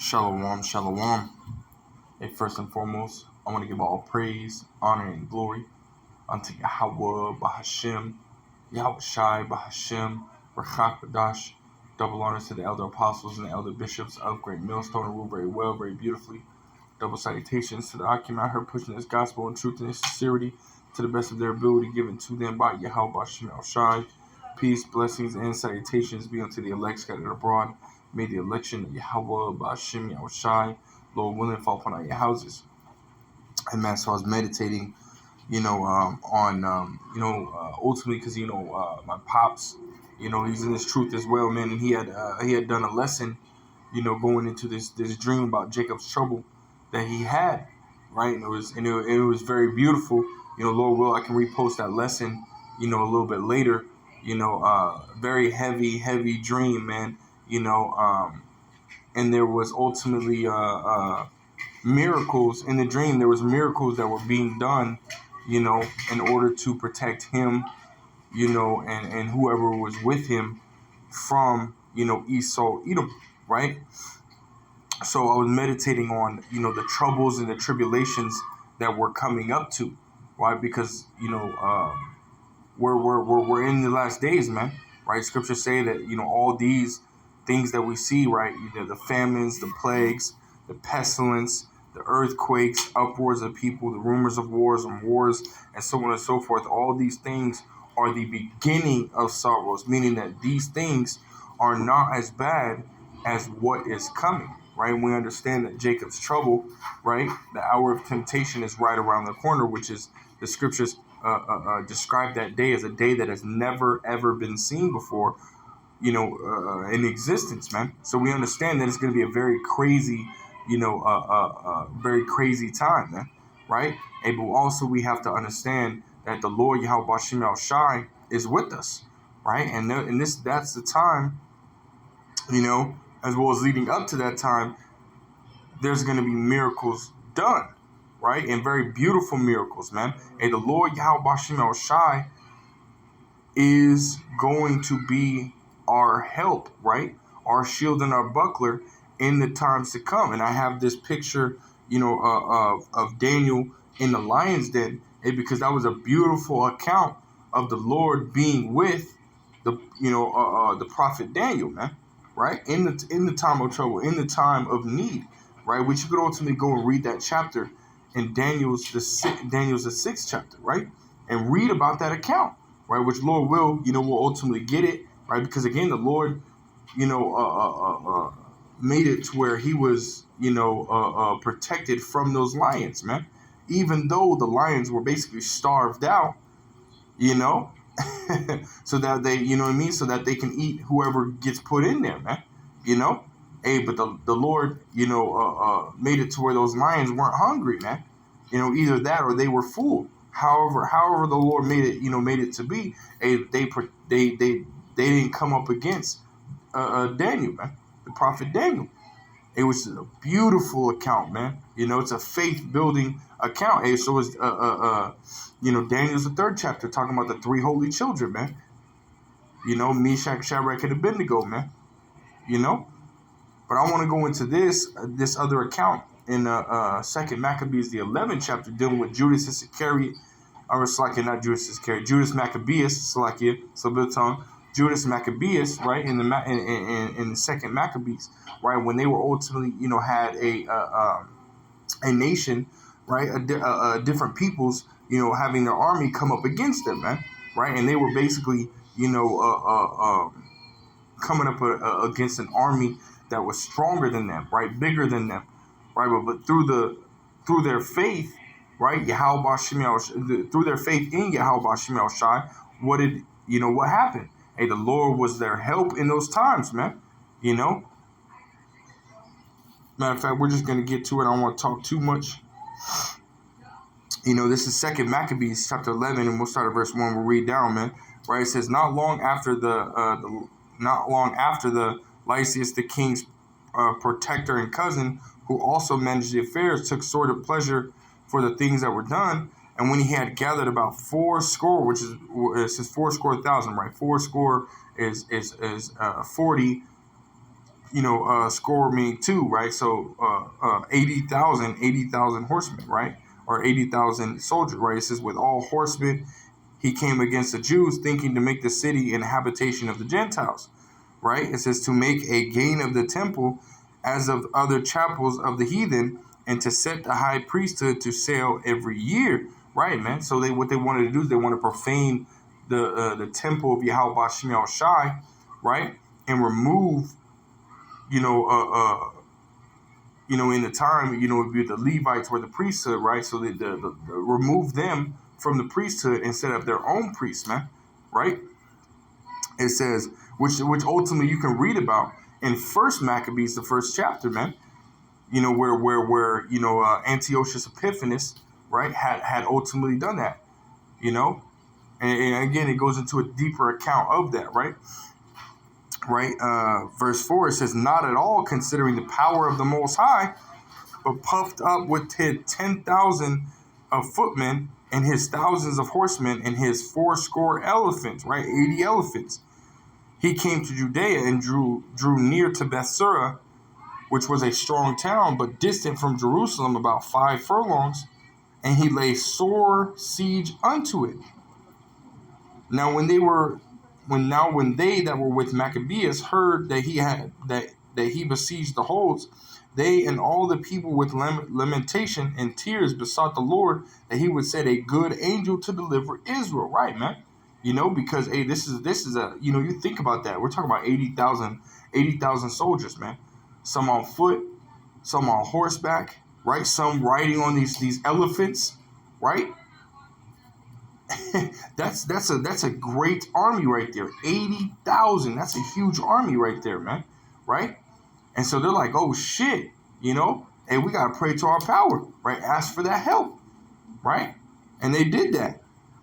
Shalom, shalom. Hey, first and foremost, I want to give all praise, honor, and glory unto Yahweh, Bahashem, Yahweh Shai, Bahashem, Rachak Badash. Double honors to the elder apostles and the elder bishops of Great Millstone, who rule very well, very beautifully. Double salutations to the Akim out here pushing this gospel in truth and in sincerity to the best of their ability, given to them by Yahweh Bahashem Shai. Peace, blessings, and salutations be unto the elect scattered abroad. May the election of Yahweh, Ba'ashem, Yahweh Shai, Lord willing, fall upon all your houses. And man, so I was meditating, ultimately, because my pops, he's in this truth as well, man, and he had done a lesson, going into this dream about Jacob's trouble that he had, right, and it was very beautiful, Lord will, I can repost that lesson, a little bit later, very heavy dream, man. And there was ultimately miracles in the dream. There was miracles that were being done, in order to protect him, and whoever was with him from, Esau, Edom, right? So I was meditating on, the troubles and the tribulations that we're coming up to, right? Because, we're in the last days, man, right? Scriptures say that, all these things that we see, right, the famines, the plagues, the pestilence, the earthquakes, uproars of people, the rumors of wars and so on and so forth. All these things are the beginning of sorrows, meaning that these things are not as bad as what is coming, right? And we understand that Jacob's trouble, right, the hour of temptation is right around the corner, which is the scriptures describe that day as a day that has never, ever been seen before, in existence, man. So we understand that it's going to be a very crazy, very crazy time, man, right? And but also we have to understand that the Lord Yahweh Bashim Shai is with us, right? And that's the time, as well as leading up to that time, there's going to be miracles done, right? And very beautiful miracles, man. And the Lord Yahweh Bashim Shai is going to be our help, right? Our shield and our buckler in the times to come. And I have this picture, of Daniel in the lion's den, because that was a beautiful account of the Lord being with the prophet Daniel, man, right? In the time of trouble, in the time of need, right? Which you could ultimately go and read that chapter in Daniel's the sixth chapter, right? And read about that account, right? Which Lord will ultimately get it, right? Because again, the Lord, made it to where he was, protected from those lions, man. Even though the lions were basically starved out, so that they, so that they can eat whoever gets put in there, man. Hey, but the Lord, made it to where those lions weren't hungry, man. Either that or they were full. However, the Lord made it to be. Hey, they didn't come up against Daniel, man, the prophet Daniel. It was a beautiful account, man. It's a faith-building account. Hey, so it's Daniel's the third chapter talking about the three holy children, man. Meshach, Shadrach, and Abednego, man. But I want to go into this other account in Second Maccabees, the 11th chapter, dealing with Judas Iscariot, Judas Maccabeus, Judas Maccabeus, right, in the Second Maccabees, right, when they were ultimately, had a nation, right, a different peoples, having their army come up against them, man, right, and they were basically, coming up against an army that was stronger than them, right, bigger than them, right, but through their faith, right, through their faith in Yahweh Shai, what happened? Hey, the Lord was their help in those times, man. Matter of fact, we're just going to get to it. I don't want to talk too much. This is Second Maccabees, chapter 11, and we'll start at verse 1. We'll read down, man. Right, it says, not long after the Lysias, the king's protector and cousin, who also managed the affairs, took sort of pleasure for the things that were done. And when he had gathered about 80, which is, it says 80,000, right? 80 is 40 score mean two, right? So 80,000 horsemen, right? Or 80,000 soldiers, right? It says, with all horsemen, he came against the Jews, thinking to make the city an habitation of the Gentiles, right? It says, to make a gain of the temple as of other chapels of the heathen, and to set the high priesthood to sale every year, right, man? So what they wanted to do is they want to profane the temple of Yahweh Shem Yahweh Shai, right, and remove, in the time, it would be the Levites were the priesthood, right? So they remove them from the priesthood and set up their own priests, man, right? It says, which ultimately you can read about in First Maccabees, the first chapter, man. Where Antiochus Epiphanes, right, had ultimately done that, and again, it goes into a deeper account of that, right? Verse 4, it says, not at all considering the power of the Most High, but puffed up with his 10,000 of footmen and his thousands of horsemen and his 80 elephants, right? 80 elephants. He came to Judea and drew near to Bethsura, which was a strong town, but distant from Jerusalem about 5 furlongs, and he lay sore siege unto it. Now when they that were with Maccabeus heard that he besieged the holds, they and all the people with lamentation and tears besought the Lord that he would send a good angel to deliver Israel. Right, man? Because this is a you think about that. We're talking about 80,000 soldiers, man. Some on foot, some on horseback, right? Some riding on these elephants, right? that's a great army right there. 80,000. That's a huge army right there, man. Right? And so they're like, oh shit, hey, we gotta pray to our power, right? Ask for that help, right? And they did that,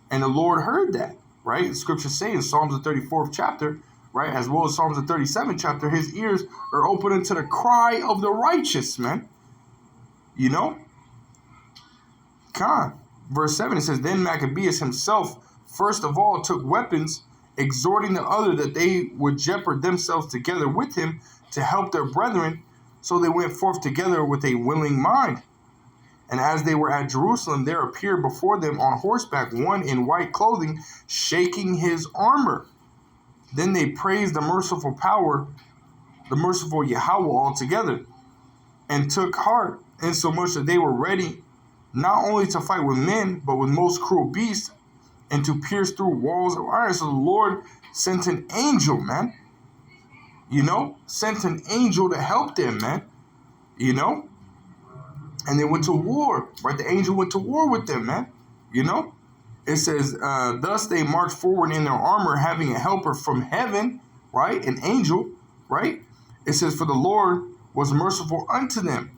and the Lord heard that, right? The scriptures say in Psalms the 34th chapter, right, as well as Psalms the 37th chapter, his ears are open unto the cry of the righteous, man. Verse 7, it says, then Maccabeus himself first of all took weapons, exhorting the other that they would jeopard themselves together with him to help their brethren. So they went forth together with a willing mind. And as they were at Jerusalem, there appeared before them on horseback one in white clothing, shaking his armor. Then they praised the merciful power, the merciful Yahweh altogether, and took heart, insomuch that they were ready not only to fight with men, but with most cruel beasts, and to pierce through walls of iron. So the Lord sent an angel, man. Sent an angel to help them, man. And they went to war, right? The angel went to war with them, man. It says, thus they marched forward in their armor, having a helper from heaven, right? An angel, right? It says, for the Lord was merciful unto them.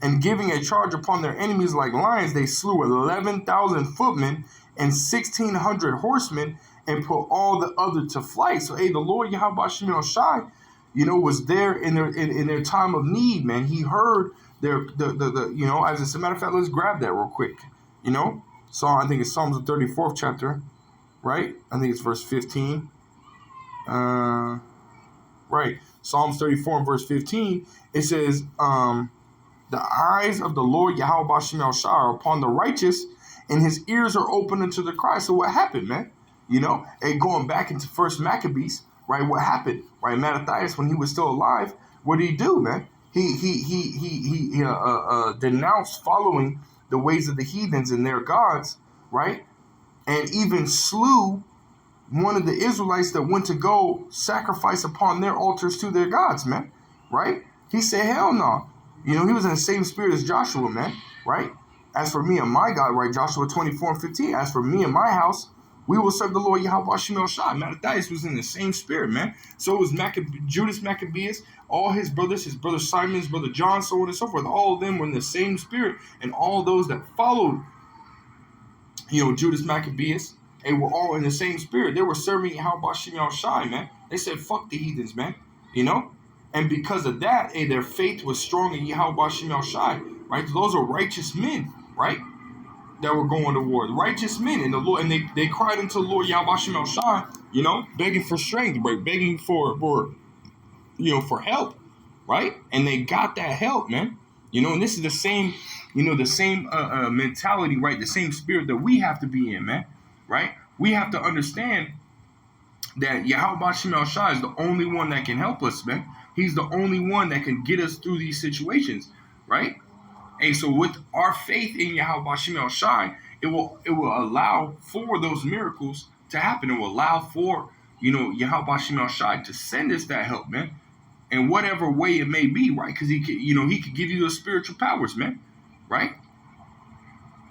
And giving a charge upon their enemies like lions, they slew 11,000 footmen and 1,600 horsemen, and put all the other to flight. So, hey, the Lord Yahweh Shem Yahweh Shai, was there in their time of need, man. He heard their as a matter of fact, let's grab that real quick. So I think it's Psalms the 34th chapter, right? I think it's verse 15. Right. Psalms 34 and verse 15. It says, the eyes of the Lord Yahweh Shem Yahweh Shai are upon the righteous, and his ears are open unto the cry. So what happened, man? And going back into First Maccabees, right? What happened, right? Mattathias, when he was still alive, what did he do, man? He denounced following the ways of the heathens and their gods, right? And even slew one of the Israelites that went to go sacrifice upon their altars to their gods, man, right? He said, hell no. He was in the same spirit as Joshua, man, right? As for me and my God, right? Joshua 24 and 15. As for me and my house, we will serve the Lord Yahweh Shem Yahweh Shai. Mattathias was in the same spirit, man. So it was Judas Maccabeus, all his brother Simon, his brother John, so on and so forth. All of them were in the same spirit. And all those that followed, Judas Maccabeus, they were all in the same spirit. They were serving Yahweh Shem Yahweh Shai, man. They said, fuck the heathens, man. And because of that, their faith was strong in Yahweh Shem Yahweh Shai, right? Those are righteous men, right? That were going to war. Righteous men in the Lord, and they cried unto the Lord Yahweh Shem Yahweh Shai, begging for strength, right? Begging for help, right? And they got that help, man. And this is the same, the same mentality, right? The same spirit that we have to be in, man, right? We have to understand that Yahweh Shemel Shah is the only one that can help us, man. He's the only one that can get us through these situations, right? And so with our faith in Yahweh Shemel Shai, it will allow for those miracles to happen. It will allow for, Yahweh Shemel Shai to send us that help, man. In whatever way it may be, right? Because he could give you those spiritual powers, man, right?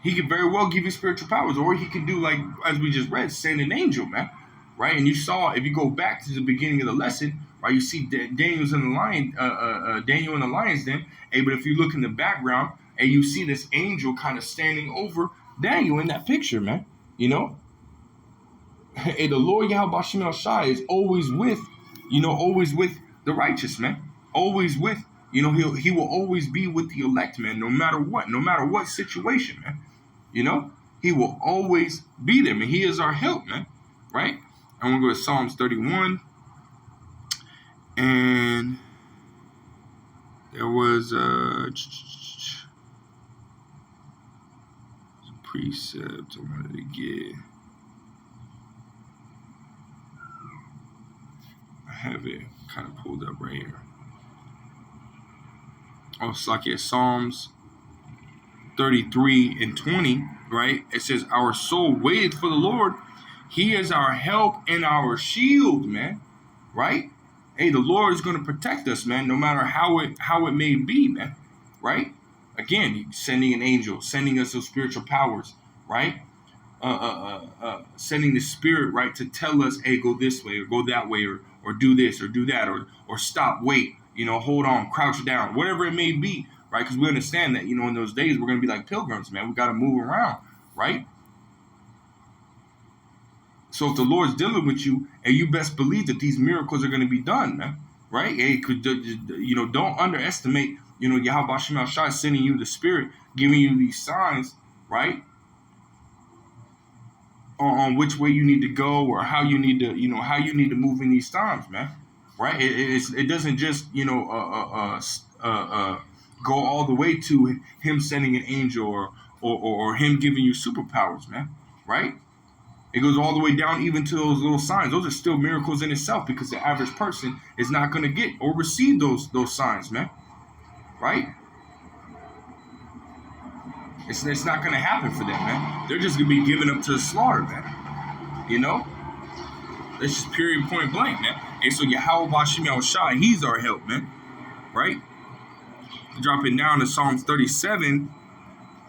He could very well give you spiritual powers, or he could do, like as we just read, send an angel, man, right? And you saw, if you go back to the beginning of the lesson, right, you see Daniel's in the lion, Daniel in the lion's den. Hey, but if you look in the background and you see this angel kind of standing over Daniel in that picture, man, hey, the Lord Yahweh Shemel Shai is always with the righteous, man. Always with, he will always be with the elect, man, no matter what situation, man. He will always be there, man. He is our help, man. Right? I'm going to go to Psalms 31. And there was a precept I wanted to get. I have it kind of pulled up right here. Oh, it's like Psalms 33 and 20, right? It says, our soul waiteth for the Lord. He is our help and our shield, man. Right? Hey, the Lord is going to protect us, man, no matter how it may be, man. Right? Again, sending an angel, sending us those spiritual powers, right? Sending the Spirit, right, to tell us, hey, go this way or go that way, or do this or do that, or stop, wait, hold on, crouch down, whatever it may be, right? Because we understand that, in those days we're going to be like pilgrims, man. We got to move around, right? So if the Lord's dealing with you, and you best believe that these miracles are going to be done, man, right? Hey, don't underestimate, Yahweh Shemel Shai sending you the Spirit, giving you these signs, right? On which way you need to go, or how you need to move in these times, man. Right? It doesn't just go all the way to him sending an angel or him giving you superpowers, man. Right? It goes all the way down even to those little signs. Those are still miracles in itself, because the average person is not going to get or receive those signs, man. Right? It's not going to happen for them, man. They're just going to be given up to the slaughter, man. That's just period, point blank, man. And so Yahweh Shemel Shai, he's our help, man. Right? Drop it down to Psalms 37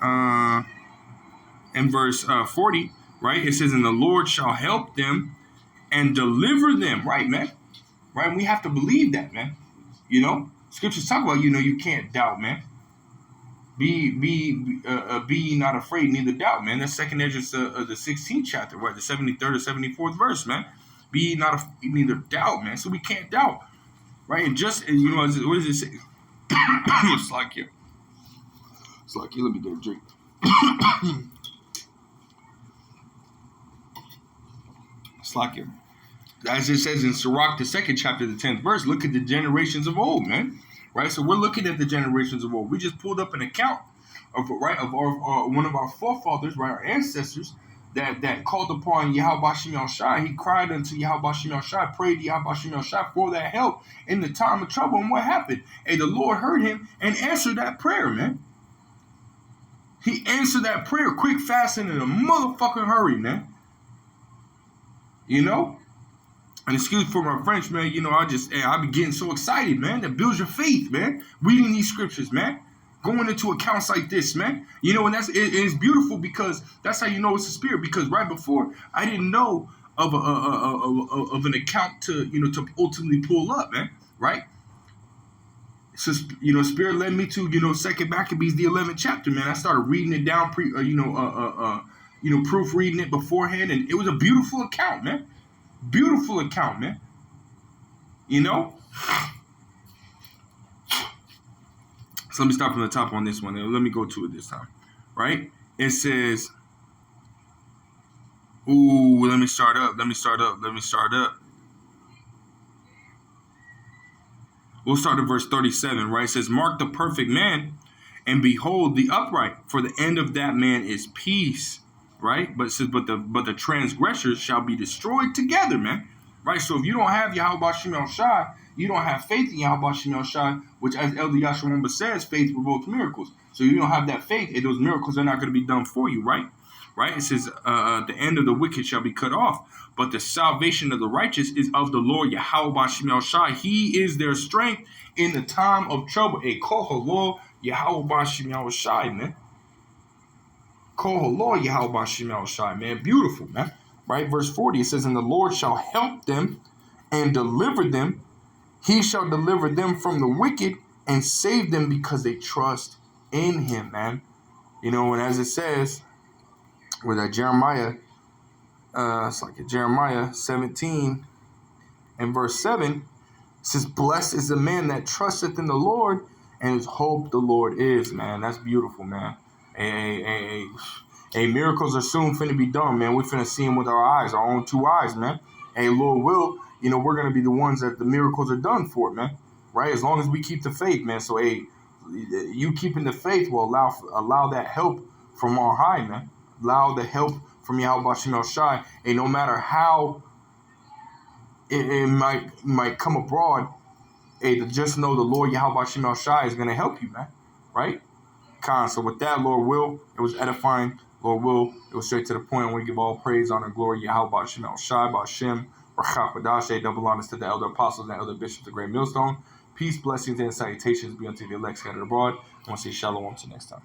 and verse 40. Right? It says, and the Lord shall help them and deliver them. Right, man? Right? And we have to believe that, man. Scriptures talk about, you can't doubt, man. Be ye not afraid, neither doubt, man. That's 2nd Ezra, the 16th chapter, right? The 73rd or 74th verse, man. Be ye not neither doubt, man. So we can't doubt, right? And just, what does it say? It's like you. Let me get a drink. It's like you. As it says in Sirach, the 2nd chapter, the 10th verse, look at the generations of old, man. Right, so we're looking at the generations of old. We just pulled up an account of our one of our forefathers, right, our ancestors that called upon Yahweh Shemel Shai. He cried unto Yahweh Shemel Shai, prayed to Yahweh Shemel Shai for that help in the time of trouble. And what happened? Hey, the Lord heard him and answered that prayer, man. He answered that prayer quick, fast, and in a motherfucking hurry, man. And excuse for my French, man, I be getting so excited, man. That builds your faith, man. Reading these scriptures, man. Going into accounts like this, man. And it's beautiful, because that's how you know it's the Spirit. Because right before, I didn't know of an account to ultimately pull up, man. Right? So, Spirit led me to, 2nd Maccabees, the 11th chapter, man. I started reading it down, proofreading it beforehand, and it was a beautiful account, man. Beautiful account, man. So let me start from the top on this one. Let me go to it this time. Right? It says, let me start up. We'll start at verse 37, right? It says, mark the perfect man, and behold the upright, for the end of that man is peace, right? But it says, but the transgressors shall be destroyed together, man. Right? So if you don't have Yahweh Shem Shai, you don't have faith in Yahweh Shem Shai, which, as Elder Yashua says, faith provokes miracles. So you don't have that faith, and those miracles are not going to be done for you, right? Right? It says, the end of the wicked shall be cut off, but the salvation of the righteous is of the Lord Yahweh Shem Shai. He is their strength in the time of trouble. A kohalor Yahweh Shem Shai, man. Kohalor Yahweh Shem Shai, man. Beautiful, man. Right? Verse 40, it says, and the Lord shall help them and deliver them. He shall deliver them from the wicked and save them because they trust in him, man. You know, and as it says, with Jeremiah, it's like Jeremiah 17 and verse 7, it says, blessed is the man that trusteth in the Lord and whose hope the Lord is, man. That's beautiful, man. Miracles are soon finna be done, man. We're finna see them with our eyes, our own two eyes, man. Lord will, you know, we're gonna be the ones that the miracles are done for, man. Right? As long as we keep the faith, man. So, you keeping the faith will allow that help from on high, man. Allow the help from Yahweh Shem Shai. And no matter how it might come abroad, just know the Lord Yahweh Shem Shai is gonna help you, man. Right? So with that, Lord will, it was edifying. Lord will, it was straight to the point. I want to give all praise, honor, glory, Yahweh Shem Shai, Ba'Shem, Rachach Badashe, double honors to the elder apostles and elder bishops of Great Millstone. Peace, blessings, and salutations be unto the elect scattered abroad. I want to say shalom to next time.